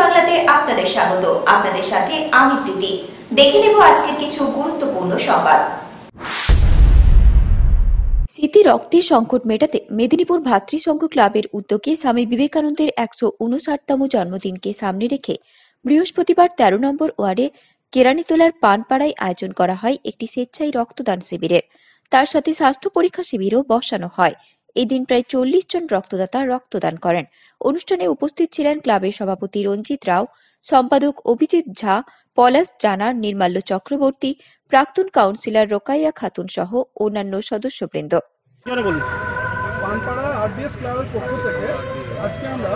বাংলাতে আপনাদের স্বাগত। আপনাদের সাথে আমি প্রীতি। দেখে নেব আজকের কিছু গুরুত্বপূর্ণ সংবাদ। স্মৃতি রক্তের সংকট মেটাতে মেদিনীপুর ভাতৃসংঘ ক্লাবের উদ্যোগে স্বামী বিবেকানন্দের 159তম জন্মদিনকে সামনে রেখে বৃহস্পতিবার 13 নম্বর ওয়ার্ডে কেরানীতলার পানপাড়ায় আয়োজন করা হয় একটি স্বেচ্ছায় রক্তদান শিবিরের। তার সাথে স্বাস্থ্য পরীক্ষা শিবিরও বসানো হয়। এই দিন প্রায় 40 জন রক্তদাতা রক্তদান করেন। অনুষ্ঠানে উপস্থিত ছিলেন ক্লাবের সভাপতি রঞ্জিত রাও, সম্পাদক অভিজিৎ ঝা, পলাশ জানা, নির্মাল্য চক্রবর্তী, প্রাক্তন কাউন্সিলর রোকাইয়া খাতুন সহ অন্যান্য সদস্যবৃন্দ। পানপাড়া আরডিএস ক্লাবের পক্ষ থেকে আজকে আমরা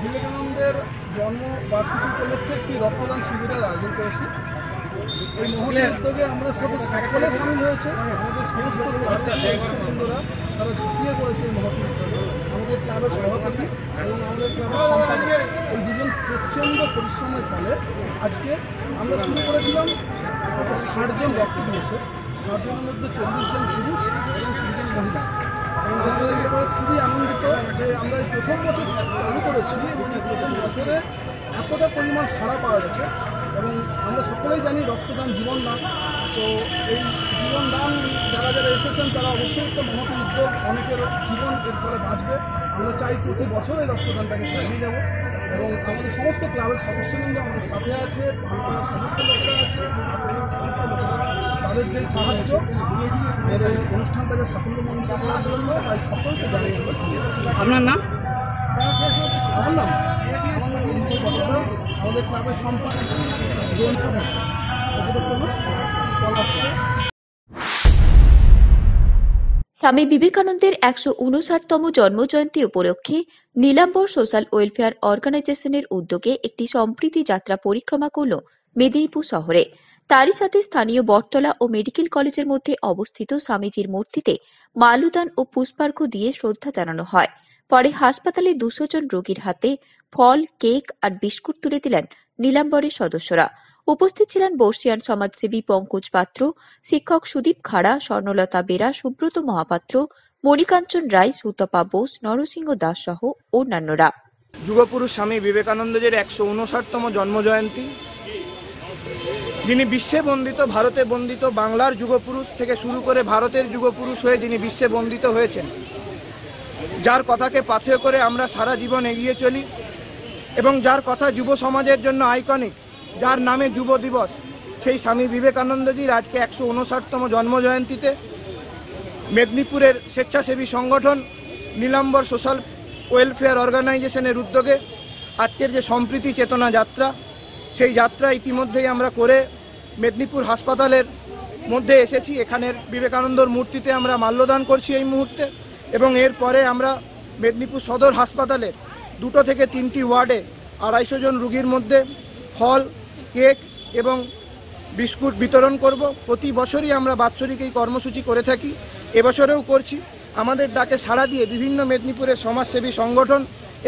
বিবেকানন্দের জন্মবার্ষিকী উপলক্ষে একটি রক্তদান শিবিরের আয়োজন করেছি। এই মহলের উদ্যোগে আমরা সকলে সামিল হয়েছে। আমাদের সমস্ত বন্ধুরা তারা ঝাঁপিয়ে করেছে এই মহৎ উদ্যোগে। আমাদের ক্লাবের সভাপতি এবং আমাদের ক্লাবের সম্পাদক এই দুজন প্রচণ্ড পরিশ্রমের ফলে আজকে আমরা শুরু করেছিলাম 60 জন রক্ত দিয়েছে। 60 জনের মধ্যে 40 জন পুরুষ এবং 30 জন মহিলা। খুবই আনন্দিত যে আমরা এই প্রথম বছর চালু করেছি এবং এই প্রথম বছরে এতটা পরিমাণ সাড়া পাওয়া গেছে। এবং আমরা সকলেই জানি রক্তদান জীবনদান। তো এই জীবনদান যারা যারা এসেছেন তারা অবশ্যই একটা মহৎ উদ্যোগ, অনেকের জীবন এর ফলে বাঁচবে। আমরা চাই প্রতি বছর এই রক্তদানটাকে চালিয়ে যাব এবং আমাদের সমস্ত ক্লাবের সদস্যবৃন্দ আমাদের সাথে আছে, পানপাড়ার সমস্ত লোকেরা আছে। তাদের যে সাহায্য এর অনুষ্ঠানটাকে সাফল্যমণ্ডিত করার জন্য তাই সকলকে জানিয়ে আপনার নাম? আমার নাম আমাদের ক্লাবের সম্পাদক স্বামী বিবেকানন্দের 159তম জন্মজয়ন্তী উপলক্ষে নীলাম্বর সোশ্যাল ওয়েলফেয়ার অর্গানাইজেশনের উদ্যোগে একটি সম্প্রীতি যাত্রা পরিক্রমা করল মেদিনীপুর শহরে। তারই সাথে স্থানীয় বটতলা ও মেডিকেল কলেজের মধ্যে অবস্থিত স্বামীজির মূর্তিতে মাল্যদান ও পুষ্পার্ঘ্য দিয়ে শ্রদ্ধা জানানো হয়। পরে হাসপাতালে 200 জন রোগীর হাতে ফল, কেক আর বিস্কুট তুলে দিলেন নীলাম্বরের সদস্যরা। উপস্থিত ছিলেন বর্ষিয়ান সমাজসেবী পঙ্কজ পাত্র, শিক্ষক সুদীপ খাড়া, স্বর্ণলতা বেরা, সুব্রত মহাপাত্র, মণিকাঞ্চন রায়, সুতপা বোস, নরসিংহ দাস সহ অন্যান্যরা। যুগপুরুষ স্বামী বিবেকানন্দের 159তম জন্মজয়ন্তী, যিনি বিশ্বে বন্দিত, ভারতে বন্দিত, বাংলার যুগপুরুষ থেকে শুরু করে ভারতের যুগপুরুষ হয়ে যিনি বিশ্বে বন্দিত হয়েছেন, যার কথাকে পাথেয় করে আমরা সারা জীবন এগিয়ে চলি এবং যার কথা যুব সমাজের জন্য আইকনিক, যার নামে যুব দিবস, সেই স্বামী বিবেকানন্দজির আজকে 159তম জন্মজয়ন্তীতে মেদিনীপুরের স্বেচ্ছাসেবী সংগঠন নীলাম্বর সোশ্যাল ওয়েলফেয়ার অর্গানাইজেশনের উদ্যোগে আজকের যে সম্প্রীতি চেতনা যাত্রা, সেই যাত্রা ইতিমধ্যেই আমরা করে মেদিনীপুর হাসপাতালের মধ্যে এসেছি। এখানের বিবেকানন্দর মূর্তিতে আমরা মাল্যদান করছি এই মুহূর্তে এবং এরপরে আমরা মেদিনীপুর সদর হাসপাতালের 2 থেকে 3টি ওয়ার্ডে 250 জন রোগীর মধ্যে ফল, কেক এবং বিস্কুট বিতরণ করব। প্রতি বছরই আমরা বাৎসরিক এই কর্মসূচি করে থাকি, এবছরেও করছি। আমাদের ডাকে সাড়া দিয়ে বিভিন্ন মেদিনীপুরের সমাজসেবী সংগঠন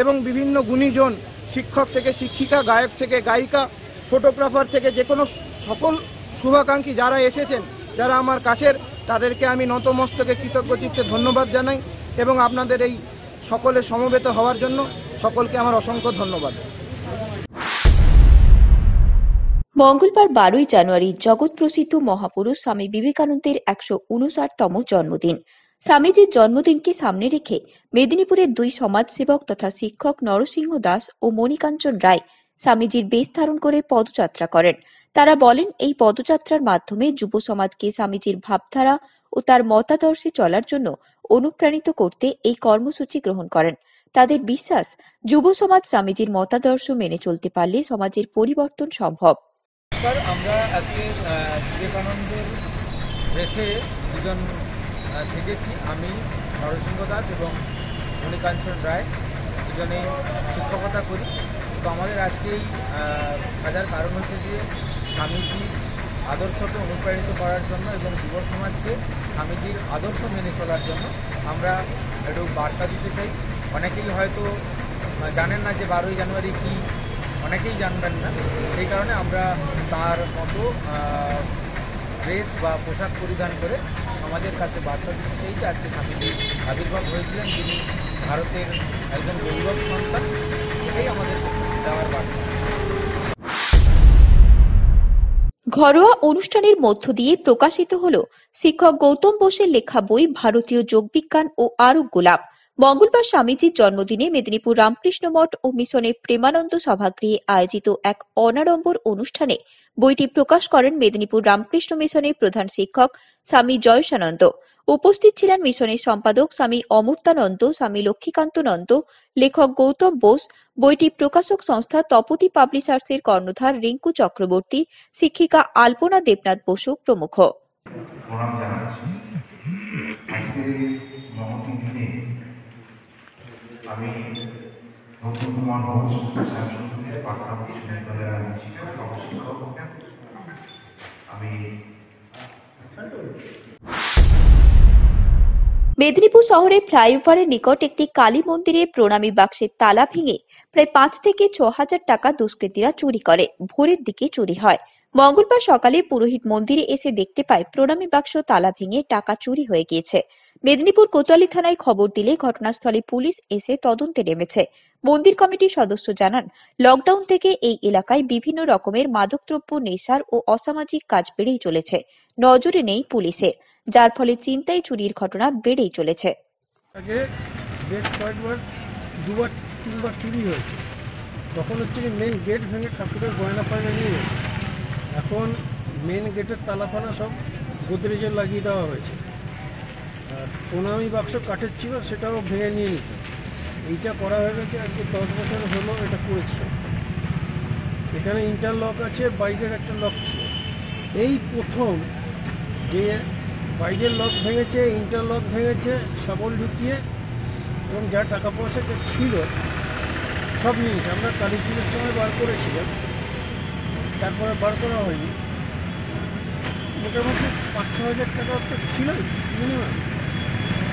এবং বিভিন্ন গুণীজন, শিক্ষক থেকে শিক্ষিকা, গায়ক থেকে গায়িকা, ফটোগ্রাফার থেকে যে কোনো সকল শুভাকাঙ্ক্ষী যারা এসেছেন, যারা আমার কাছের, তাদেরকে আমি নতমস্তকে কৃতজ্ঞ চিত্তে ধন্যবাদ জানাই এবং আপনাদের এই সকলে সমবেত হওয়ার জন্য সকলকে আমার অসংখ্য ধন্যবাদ। মঙ্গলবার 12 জানুয়ারি জগৎ প্রসিদ্ধ মহাপুরুষ স্বামী বিবেকানন্দের 159তম জন্মদিন। স্বামীজির জন্মদিনকে সামনে রেখে মেদিনীপুরের 2 সমাজসেবক তথা শিক্ষক নরসিংহ দাস ও মণিকাঞ্চন রায় স্বামীজির বেশ ধারণ করে পদযাত্রা করেন। তারা বলেন, এই পদযাত্রার মাধ্যমে যুব সমাজকে স্বামীজির ভাবধারা ও তার মতাদর্শে চলার জন্য অনুপ্রাণিত করতে এই কর্মসূচি গ্রহণ করেন। তাদের বিশ্বাস, যুব সমাজ স্বামীজির মতাদর্শ মেনে চলতে পারলে সমাজের পরিবর্তন সম্ভব। আমরা আজকে বিবেকানন্দের রেসে দুজন শিখেছি, আমি নরসিংহ দাস এবং মণিকাঞ্চন রায়, দুজনেই শিক্ষকতা করি। তো আমাদের আজকেই সাজার কারণ হচ্ছে যে স্বামীজির আদর্শকে অনুপ্রাণিত করার জন্য এবং যুব সমাজকে স্বামীজির আদর্শ মেনে চলার জন্য আমরা একটু বার্তা দিতে চাই। অনেকেই হয়তো জানেন না যে 12ই জানুয়ারি কী, অনেকেই জানবেন না, সেই কারণে আমরা তার মতো ড্রেস বা পোশাক পরিধান করে সমাজের কাছে বার্তা দিতে চাই যে আজকে স্বামীজি আবির্ভাব হয়েছিলেন, যিনি ভারতের একজন গৌরব সন্তান। এটাই আমাদের দেওয়ার বার্তা। ঘরোয়া অনুষ্ঠানের মধ্য দিয়ে প্রকাশিত হল শিক্ষক গৌতম বোসের লেখা বই ভারতীয় যোগবিজ্ঞান ও আরোগ্য লাভ। মঙ্গলবার স্বামীজির জন্মদিনে মেদিনীপুর রামকৃষ্ণ মঠ ও মিশনের প্রেমানন্দ সভাগৃহে আয়োজিত এক অনাড়ম্বর অনুষ্ঠানে বইটি প্রকাশ করেন মেদিনীপুর রামকৃষ্ণ মিশনের প্রধান শিক্ষক স্বামী জয়সানন্দ। উপস্থিত ছিলেন মিশনের সম্পাদক স্বামী অমূর্তানন্দ, স্বামী লক্ষ্মীকান্ত নন্দ, লেখক গৌতম বোস, বইটি প্রকাশক সংস্থা তপতি পাবলিশার্সের কর্ণধার রিঙ্কু চক্রবর্তী, শিক্ষিকা আলপনা দেবনাথ বসু প্রমুখ। প্রণাম জানাচ্ছি। আজকের এই মহতি দিনে আমি নতুন কুমার ঘোষ শ্যামসুন্দরের প্রাক্তন বিশ্ববিদ্যালয়ের সহশিক্ষক। আমি মেদিনীপুর শহরের ফ্লাইওভারের নিকট একটি কালী মন্দিরের প্রণামী বাক্সের তালা ভেঙে প্রায় ৫ থেকে ৬,০০০ টাকা দুষ্কৃতীরা চুরি করে। ভোরের দিকে চুরি হয়। মঙ্গলবার সকালে পুরোহিত মন্দিরে এসে দেখতে পায় প্রণামী বাক্স তালা ভেঙে টাকা চুরি হয়ে গিয়েছে। মেদিনীপুর কোতোয়ালি থানায় খবর দিলে ঘটনাস্থলে পুলিশ এসে তদন্তে নেমেছে। মন্দির কমিটির সদস্য জানান, লকডাউন থেকে এই এলাকায় বিভিন্ন রকমের মাদকদ্রব্য, নেশার ও অসামাজিক কাজ বেড়েই চলেছে। নজরে নেই পুলিশের, যার ফলে ছিনতাই চুরির ঘটনা বেড়েই চলেছে। আগে বেশ কয়েকবার 2-3বার চুরি হয়েছে। তখন হচ্ছে কি মেন গেট ভেঙে ঠাকুরের গয়না ফয়না নিয়ে গেছে। এখন মেন গেটের তালাফানা সব গোদরেজে লাগিয়ে দেওয়া হয়েছে। আর প্রণামী বাক্স কাঠের ছিল, সেটাও ভেঙে নিয়ে নিত। এইটা করা হয়ে গেছে আজকে 10 বছর হলো এটা করেছিল। এখানে ইন্টারলক আছে, বাইরের একটা লক ছিল। এই প্রথম যে বাইরের লক ভেঙেছে, ইন্টারলক ভেঙেছে, শাবল ঢুকিয়ে এবং যা টাকা পয়সা ছিল সব নিয়েছে। আমরা কালী পুজোর সময় বার করেছিলাম, তারপরে বার করা হয়নি। মোটামুটি ৫-৬ হাজার টাকা তো ছিল মিনিমাম,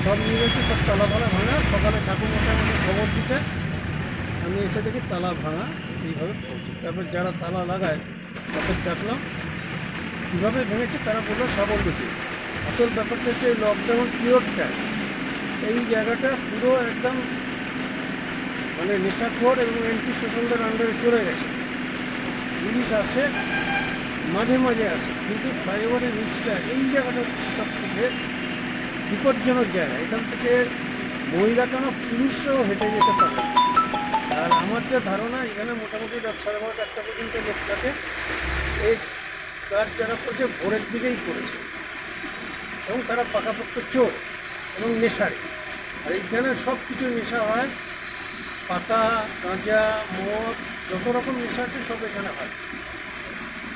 সব নিয়ে গেছে। সব তালা ফালা ভাঙা। সকালে ঠাকুরমশাই আমাকে খবর দিতে আমি এসে দেখি তালা ভাঙা এইভাবে পড়ছে। তারপর যারা তালা লাগায় তাদের ডাকলাম, কীভাবে ভেঙেছে তারা বললো শাবল ঢুকিয়ে। আসল ব্যাপারটা হচ্ছে লকডাউন পিরিয়ডটা এই জায়গাটা পুরো একদম মানে নেশাখোর এবং অ্যান্টি সোশ্যালদের আন্ডারে চলে গেছে। পুলিশ আসে, মাঝে মাঝে আসে, কিন্তু ফ্লাইওভারের নিচটা এই জায়গাটা হচ্ছে সব থেকে বিপজ্জনক জায়গা। এখান থেকে মহিলা কেন পুলিশরাও হেঁটে যেতে পারে। আর আমার যা ধারণা, এখানে মোটামুটি রাত 12:30-1টা পর্যন্ত লোক থাকে। এই কাজ যারা করছে ভোরের দিকেই করেছে এবং তারা পাকাপোক্ত চোর এবং নেশারি। আর এইখানে সব কিছু নেশা হয়, পাতা, গাঁজা, মদ, যত রকম নেশা আছে সব এখানে হয়।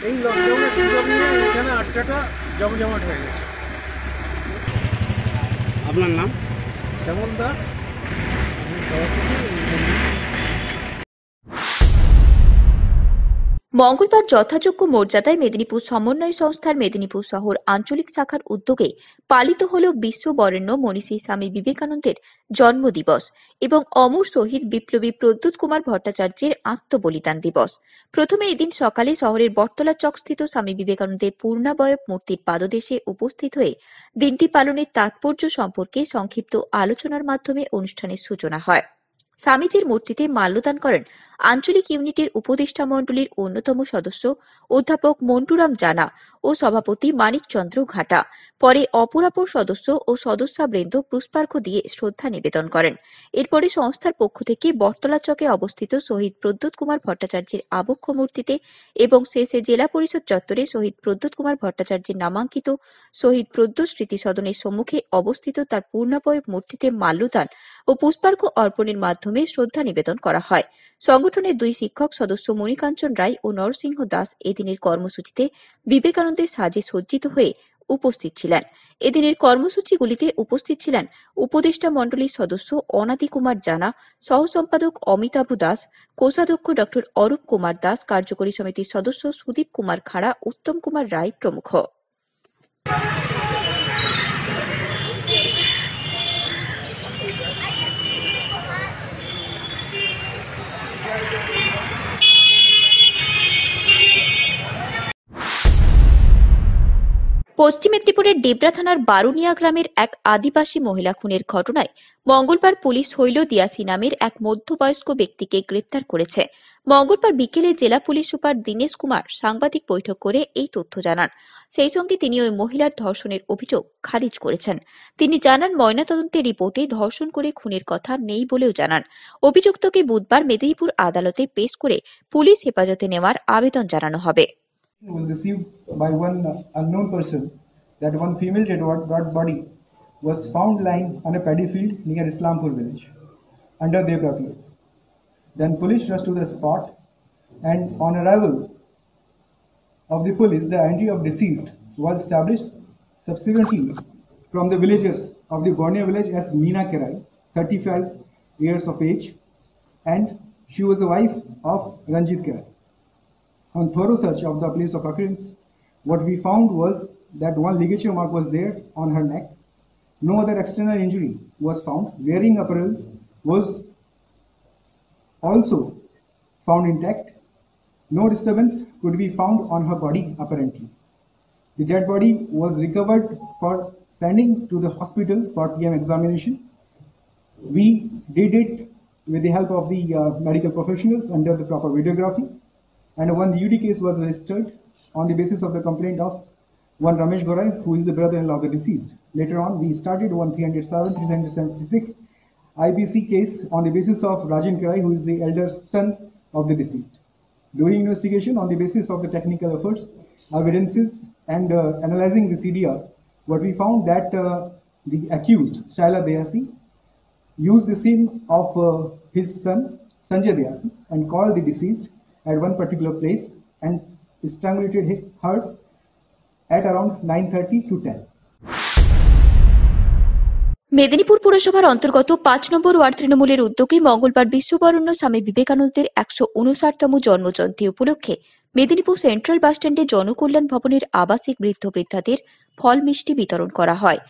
এই লকডাউনের সুযোগ নিয়ে এখানে আড্ডাটা জমজমাট হয়ে গেছে। আপনার নাম? শ্যামল দাস, আমি সভাপতি। মঙ্গলবার যথাযোগ্য মর্যাদায় মেদিনীপুর সমন্বয় সংস্থার মেদিনীপুর শহর আঞ্চলিক শাখার উদ্যোগে পালিত হল বিশ্ব বরেণ্য মনীষী স্বামী বিবেকানন্দের জন্মদিবস এবং অমর শহীদ বিপ্লবী প্রদ্যুৎ কুমার ভট্টাচার্যের আত্মবলিদান দিবস। প্রথমে এদিন সকালে শহরের বটতলা চকস্থিত স্বামী বিবেকানন্দের পূর্ণাবয়ব মূর্তির পাদদেশে উপস্থিত হয়ে দিনটি পালনের তাৎপর্য সম্পর্কে সংক্ষিপ্ত আলোচনার মাধ্যমে অনুষ্ঠানের সূচনা হয়। স্বামীজির মূর্তিতে মাল্যদান করেন আঞ্চলিক ইউনিটের উপদেষ্টা মণ্ডলীর অন্যতম সদস্য অধ্যাপক মন্টুরাম জানা ও সভাপতি মানিকচন্দ্র ঘাটা। পরে অপরাপর সদস্য ও সদস্যবৃন্দ পুষ্পার্ঘ্য দিয়ে শ্রদ্ধা নিবেদন করেন। এরপরে সংস্থার পক্ষ থেকে বটতলা চকে অবস্থিত শহীদ প্রদ্যুৎ কুমার ভট্টাচার্যের আবক্ষ মূর্তিতে এবং শেষে জেলা পরিষদ চত্বরে শহীদ প্রদ্যুৎ কুমার ভট্টাচার্যের নামাঙ্কিত শহীদ প্রদ্যুৎ স্মৃতি সদনের সম্মুখে অবস্থিত তার পূর্ণাবয়ব মূর্তিতে মাল্যদান ও পুষ্পার্ঘ্য অর্পণের মাধ্যমে শ্রদ্ধা নিবেদন করা হয়। সংগঠনের 2 শিক্ষক সদস্য মণিকাঞ্চন রায় ও নরসিংহ দাস এদিনের কর্মসূচিতে বিবেকানন্দের সাজে সজ্জিত হয়ে উপস্থিত ছিলেন। এদিনের কর্মসূচিগুলিতে উপস্থিত ছিলেন উপদেষ্টা মণ্ডলীর সদস্য অনাদি কুমার জানা, সহ সম্পাদক অমিতাভ দাস, কোষাধ্যক্ষ ড অরূপ কুমার দাস, কার্যকরী সমিতির সদস্য সুদীপ কুমার খাড়া, উত্তম কুমার রায় প্রমুখ। পশ্চিম মেদিনীপুরের ডেবরা থানার বারুনিয়া গ্রামের এক আদিবাসী মহিলা খুনের ঘটনায় মঙ্গলবার পুলিশ হৈল দিয়াসি নামের এক মধ্যবয়স্ক ব্যক্তিকে গ্রেপ্তার করেছে। মঙ্গলবার বিকেলে জেলা পুলিশ সুপার দীনেশ কুমার সাংবাদিক বৈঠক করে এই তথ্য জানান। সেই সঙ্গে তিনি ওই মহিলার ধর্ষণের অভিযোগ খারিজ করেছেন। তিনি জানান, ময়নাতদন্তের রিপোর্টে ধর্ষণ করে খুনের কথা নেই বলেও জানান। অভিযুক্তকে বুধবার মেদিনীপুর আদালতে পেশ করে পুলিশ হেফাজতে নেওয়ার আবেদন জানানো হবে। Was received by one unknown person that one female dead body was found lying on a paddy field near Islampur village under Devra place. Then police rushed to the spot, and on arrival of the police, the entry of deceased was established subsequently from the villagers of the Borneo village as Meena Kerai, 35 years of age, and she was the wife of Ranjit Kerai. On thorough search of the place of occurrence, what we found was that one ligature mark was there on her neck. No other external injury was found. Wearing apparel was also found intact. No disturbance could be found on her body apparently. The dead body was recovered for sending to the hospital for PM examination. We did it with the help of the medical professionals under the proper videography. And one UD case was registered on the basis of the complaint of one Ramesh Gorai, who is the brother-in-law of the deceased. Later on, we started one 307, 376 IPC case on the basis of Rajan Kerai, who is the elder son of the deceased. During investigation, on the basis of the technical efforts, evidences, and analyzing the CDR, what we found that the accused, Shaila Deyasi, used the scene of his son, Sanjay Deyasi, and called the deceased at one particular place and strangulated her at around 9:30 to 10. Medinipur পুরসভার অন্তর্গত ৫ নম্বর word তৃণমূলের উদ্যোগে মঙ্গলবার বিশ্ববরেণ্য স্বামী বিবেকানন্দের ১৫৯তম জন্মজয়ন্তী উপলক্ষে Medinipur central বাসস্ট্যান্ডে জনকল্যাণ ভবনের আবাসিক বৃদ্ধ বৃদ্ধাদের ফল মিষ্টি বিতরণ করা হয়।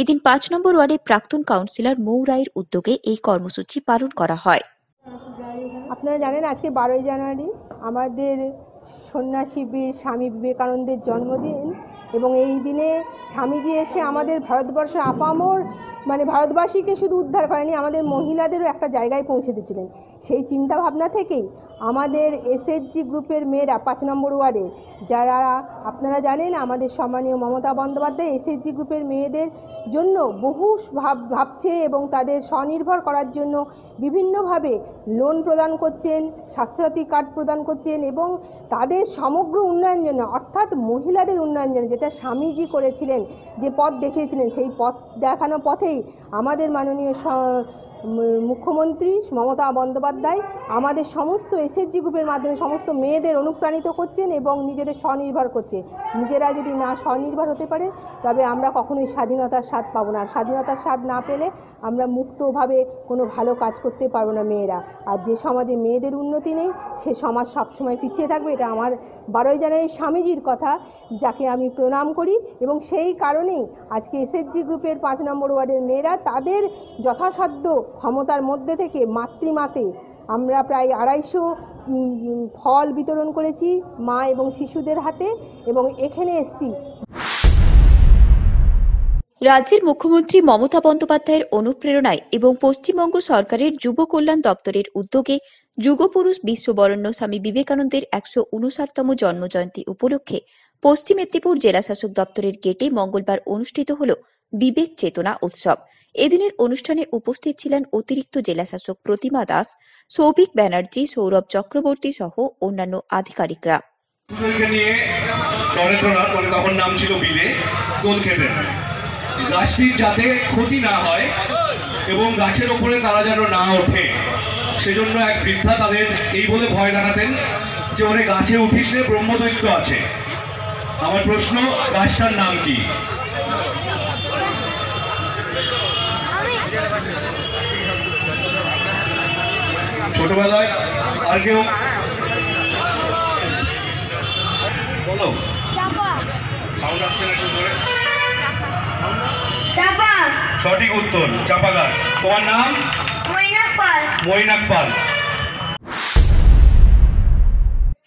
এদিন ৫ নম্বর ওয়ার্ডের প্রাক্তন কাউন্সিলর মৌ রায়ের উদ্যোগে এই কর্মসূচি পালন করা হয়। আপনারা জানেন আজকে 12ই জানুয়ারি আমাদের সন্ন্যাসী বীর স্বামী বিবেকানন্দের জন্মদিন, এবং এই দিনে স্বামীজি এসে আমাদের ভারতবর্ষে আপামর ভারতবাসীকে শুধু উদ্ধার করেনি, আমাদের মহিলাদেরও একটা জায়গায় পৌঁছে দিয়েছিলেন। সেই চিন্তা ভাবনা থেকেই আমাদের এসএসজি গ্রুপের মেয়েরা 5 নম্বর ওয়ার্ডে, যারা আপনারা জানেন আমাদের সম্মানীয় মমতা বন্দ্যোপাধ্যায় এসএসজি গ্রুপের মেয়েদের জন্য বহু ভাবছে এবং তাদের স্বনির্ভর করার জন্য বিভিন্নভাবে লোন প্রদান করছেন, স্বাস্থ্যসাথী কার্ড প্রদান করছেন, এবং তাদের সমগ্র উন্নয়ন জন্য, অর্থাৎ মহিলাদের উন্নয়ন জন্য যেটা স্বামীজি করেছিলেন, যে পথ দেখিয়েছিলেন, সেই পথ দেখানো পথেই আমাদের মাননীয় মুখ্যমন্ত্রী মমতা বন্দ্যোপাধ্যায় আমাদের সমস্ত এসএসজি গ্রুপের মাধ্যমে সমস্ত মেয়েদের অনুপ্রাণিত করছেন এবং নিজেদের স্বনির্ভর করছে। নিজেরা যদি না স্বনির্ভর হতে পারে তবে আমরা কখনোই স্বাধীনতার স্বাদ পাবো না। স্বাধীনতার স্বাদ না পেলে আমরা মুক্তভাবে কোনো ভালো কাজ করতে পারবো না মেয়েরা। আর যে সমাজে মেয়েদের উন্নতি নেই সে সমাজ সবসময় পিছিয়ে থাকবে। এটা আমার 12ই জানুয়ারি স্বামীজির কথা, যাকে আমি প্রণাম করি, এবং সেই কারণেই আজকে এসএসজি গ্রুপের 5 নম্বর ওয়ার্ডের মেয়েরা তাদের যথাসাধ্য ক্ষমতার মধ্যে থেকে মাতৃমাতে আমরা প্রায় 250 ফল বিতরণ করেছি মা এবং শিশুদের হাতে, এবং এখানে এসছি। রাজ্যের মুখ্যমন্ত্রী মমতা বন্দ্যোপাধ্যায়ের অনুপ্রেরণায় এবং পশ্চিমবঙ্গ সরকারের যুব কল্যাণ দপ্তরের উদ্যোগে যুগপুরুষ বিশ্ববরেণ্য স্বামী বিবেকানন্দের 159তম জন্মজয়ন্তী উপলক্ষে পশ্চিম মেদিনীপুর জেলা শাসক দপ্তরের গেটে মঙ্গলবার অনুষ্ঠিত হল বিবেক চেতনা উৎসব। এদিনের অনুষ্ঠানে উপস্থিত ছিলেন অতিরিক্ত জেলা শাসক প্রতিমা দাস, সৌভিক ব্যানার্জি, সৌরভ চক্রবর্তী সহ অন্যান্য আধিকারিকরা। তখন নাম ছিল বিলে দোল খেতেন, গাছটির যাতে ক্ষতি না হয় এবং গাছের ওপরে তারা যেন না ওঠে, সেজন্য এক বৃদ্ধা তাদের এই বলে ভয় দেখাতেন যে ওরে গাছে উঠিস নে, ব্রহ্মদৈত্য আছে। আমার প্রশ্ন, গাছটার নাম কি? ছোটবেলায় আর কেউ বলো? সাউন্ড আসছে না একটু ধরে। সঠিক উত্তর, চাপা গাছ। তোমার নাম? মৈনাক পাল।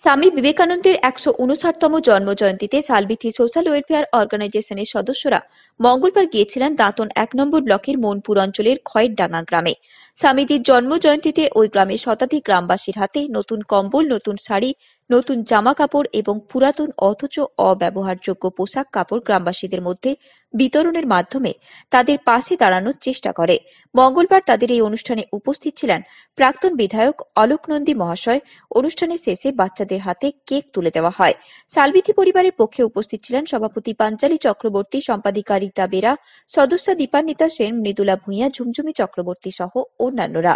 স্বামী বিবেকানন্দের 159তম জন্মজয়ন্তীতে সালবিথি সোশ্যাল ওয়েলফেয়ার অর্গানাইজেশনের সদস্যরা মঙ্গলবার গিয়েছিলেন দাঁতন 1 নম্বর ব্লকের মনপুর অঞ্চলের খয়েরডাঙ্গা গ্রামে। স্বামীজির জন্মজয়ন্তীতে ওই গ্রামের শতাধিক গ্রামবাসীর হাতে নতুন কম্বল, নতুন শাড়ি, নতুন জামা কাপড় এবং পুরাতন অথচ অব্যবহারযোগ্য পোশাক কাপড় গ্রামবাসীদের মধ্যে বিতরণের মাধ্যমে তাদের পাশে দাঁড়ানোর চেষ্টা করে। মঙ্গলবার তাদের এই অনুষ্ঠানে উপস্থিত ছিলেন প্রাক্তন বিধায়ক অলোক নন্দী মহাশয়। অনুষ্ঠানের শেষে বাচ্চাদের হাতে কেক তুলে দেওয়া হয়। সালবিথি পরিবারের পক্ষে উপস্থিত ছিলেন সভাপতি পাঞ্চালী চক্রবর্তী, সম্পাদিকা রীতা বেরা, সদস্য দীপান্বিতা সেন, মৃদুলা ভূঁইয়া, ঝুমঝুমি চক্রবর্তী সহ অন্যান্যরা।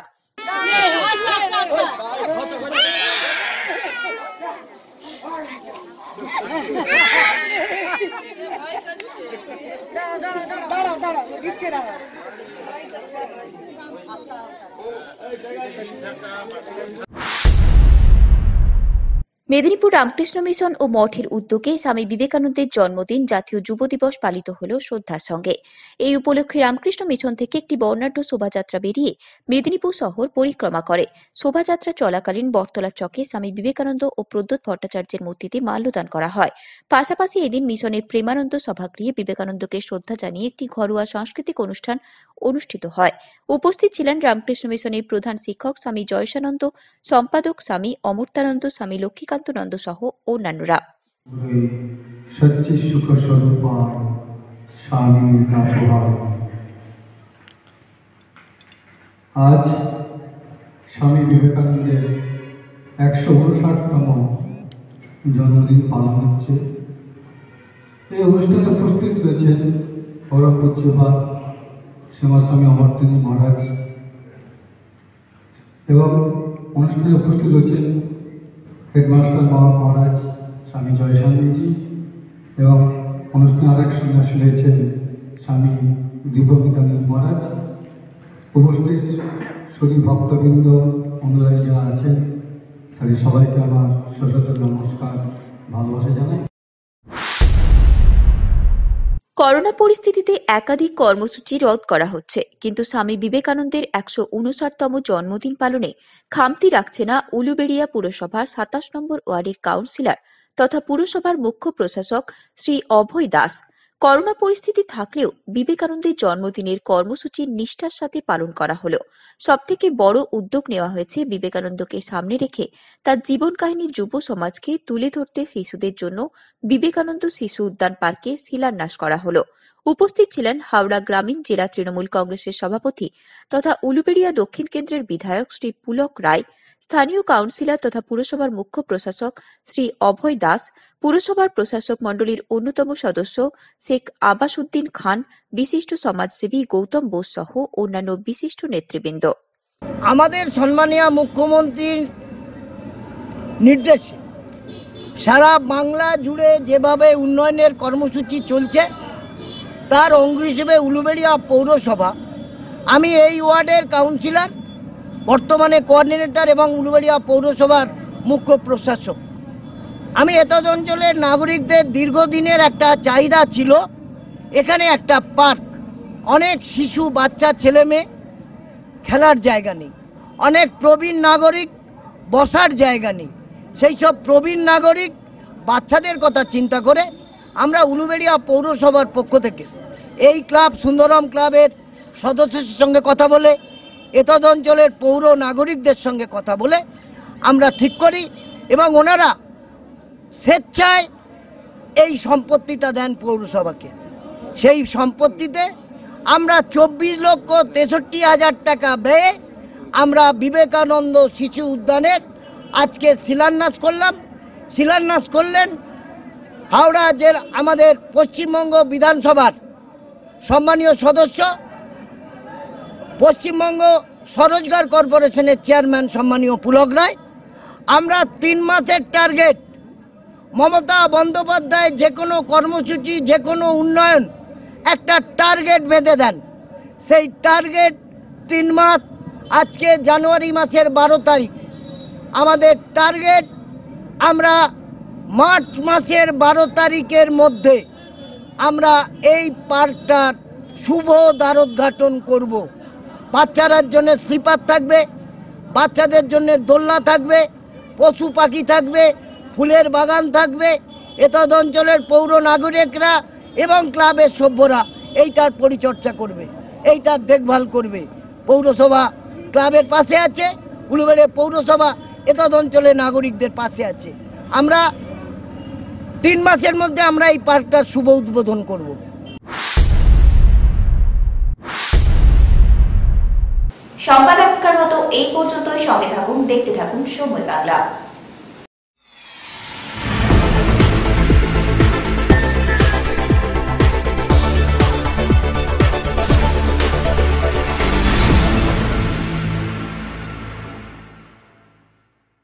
মেদিনীপুর রামকৃষ্ণ মিশন ও মঠের উদ্যোগে স্বামী বিবেকানন্দের জন্মদিন জাতীয় যুব দিবস পালিত হল শ্রদ্ধার সঙ্গে। এই উপলক্ষে রামকৃষ্ণ মিশন থেকে একটি বর্ণাঢ্য শোভাযাত্রা বেরিয়ে মেদিনীপুর শহর পরিক্রমা করে। শোভাযাত্রা চলাকালীন বটতলা চকে স্বামী বিবেকানন্দ ও প্রদ্যোৎ ভট্টাচার্যের মূর্তিতে মাল্যদান করা হয়। পাশাপাশি এদিন মিশনের প্রেমানন্দ সভাগৃহে বিবেকানন্দকে শ্রদ্ধা জানিয়ে একটি ঘরোয়া সাংস্কৃতিক অনুষ্ঠান অনুষ্ঠিত হয়। উপস্থিত ছিলেন রামকৃষ্ণ মিশনের প্রধান শিক্ষক স্বামী জয়সানন্দ, সম্পাদক স্বামী অমর্তানন্দ, স্বামী লক্ষ্মীকান্তনন্দ সহ অন্যান্যরা। আজ স্বামী বিবেকানন্দের 159তম জন্মদিন পালন হচ্ছে। এই অনুষ্ঠানে উপস্থিত রয়েছেন পরম পূজ্যপাদ শ্রীমৎস্বামী অমর্তানন্দ মহারাজ এবং অনুষ্ঠানে উপস্থিত রয়েছেন হেডমাস্টার মহারাজ স্বামী জয়সানন্দজি এবং অনুষ্ঠানে আরেক সন্ন্যাসী রয়েছেন স্বামী দিব্যবিতানন্দ মহারাজ। উপস্থিত শরীর ভক্তবৃন্দ, অনুরাগী যারা আছেন তাদের সবাইকে আমার সশস্ত্র নমস্কার, ভালোবাসা জানাই। করোনা পরিস্থিতিতে একাধিক কর্মসূচি রদ করা হচ্ছে, কিন্তু স্বামী বিবেকানন্দের 159তম জন্মদিন পালনে খামতি রাখছে না উলুবেড়িয়া পুরসভার 27 নম্বর ওয়ার্ডের কাউন্সিলর তথা পুরসভার মুখ্য প্রশাসক শ্রী অভয় দাস। করোনা পরিস্থিতি থাকলেও বিবেকানন্দের জন্মদিনের কর্মসূচি নিষ্ঠার সাথে পালন করা হলো। সবথেকে বড় উদ্যোগ নেওয়া হয়েছে বিবেকানন্দকে সামনে রেখে তার জীবন কাহিনী যুব সমাজকে তুলে ধরতে শিশুদের জন্য বিবেকানন্দ শিশু উদ্যান পার্কে শিলান্যাস করা হলো। উপস্থিত ছিলেন হাওড়া গ্রামীণ জেলা তৃণমূল কংগ্রেসের সভাপতি তথা উলুবেড়িয়া দক্ষিণ কেন্দ্রের বিধায়ক শ্রী পুলক রায়, স্থানীয় কাউন্সিলর তথা পুরসভার মুখ্য প্রশাসক শ্রী অভয় দাস, পুরসভার প্রশাসক মণ্ডলীর অন্যতম সদস্য শেখ আবাসউদ্দিন খান, বিশিষ্ট সমাজসেবী গৌতম বোস সহ অন্যান্য বিশিষ্ট নেতৃবৃন্দ। আমাদের সম্মানীয় মুখ্যমন্ত্রীর নির্দেশে সারা বাংলা জুড়ে যেভাবে উন্নয়নের কর্মসূচি চলছে তার অঙ্গ হিসেবে উলুবেড়িয়া পৌরসভা, আমি এই ওয়ার্ডের কাউন্সিলর, বর্তমানে কোঅর্ডিনেটর এবং উলুবেড়িয়া পৌরসভার মুখ্য প্রশাসক। আমি এতদ অঞ্চলের নাগরিকদের দীর্ঘদিনের একটা চাহিদা ছিল এখানে একটা পার্ক, অনেক শিশু বাচ্চা ছেলে মেয়ে খেলার জায়গা নেই, অনেক প্রবীণ নাগরিক বসার জায়গা নেই। সেই সব প্রবীণ নাগরিক বাচ্চাদের কথা চিন্তা করে আমরা উলুবেড়িয়া পৌরসভার পক্ষ থেকে এই ক্লাব সুন্দরম ক্লাবের সদস্যদের সঙ্গে কথা বলে এতদ অঞ্চলের পৌর নাগরিকদের সঙ্গে কথা বলে আমরা ঠিক করি এবং ওনারা স্বেচ্ছায় এই সম্পত্তিটা দেন পৌরসভাকে। সেই সম্পত্তিতে আমরা 24,63,000 টাকা ব্যয়ে আমরা বিবেকানন্দ শিশু উদ্যানের আজকে শিলান্যাস করলাম। শিলান্যাস করলেন হাওড়া জেলা আমাদের পশ্চিমবঙ্গ বিধানসভার সম্মানীয় সদস্য, পশ্চিমবঙ্গ স্বরোজগার কর্পোরেশনের চেয়ারম্যান সম্মানীয় পুলক রায়। আমরা 3 মাসের টার্গেট, মমতা বন্দ্যোপাধ্যায় যে কোনো কর্মসূচি যে কোনো উন্নয়ন একটা টার্গেট বেঁধে দেন, সেই টার্গেট 3 মাস। আজকে জানুয়ারি মাসের 12 তারিখ আমাদের টার্গেট, আমরা মার্চ মাসের 12 তারিখের মধ্যে আমরা এই পার্কটার শুভ দ্বারোদ্ঘাটন করব। বাচ্চাদের জন্য স্লিপার থাকবে, বাচ্চাদের জন্য দোলনা থাকবে, পশু পাখি থাকবে, ফুলের বাগান থাকবে, এতদ অঞ্চলের পৌর নাগরিকরা এবং ক্লাবের সভ্যরা এইটার পরিচর্যা করবে, এইটার দেখভাল করবে। পৌরসভা ক্লাবের পাশে আছে, উলুবেড়িয়া পৌরসভা এতদ অঞ্চলের নাগরিকদের পাশে আছে। আমরা 3 মাসের মধ্যে আমরা এই পার্কটার শুভ উদ্বোধন করব। সংবাদ এখনকার মতো এই পর্যন্তই। সঙ্গে থাকুন, দেখতে থাকুন সময় বাংলা।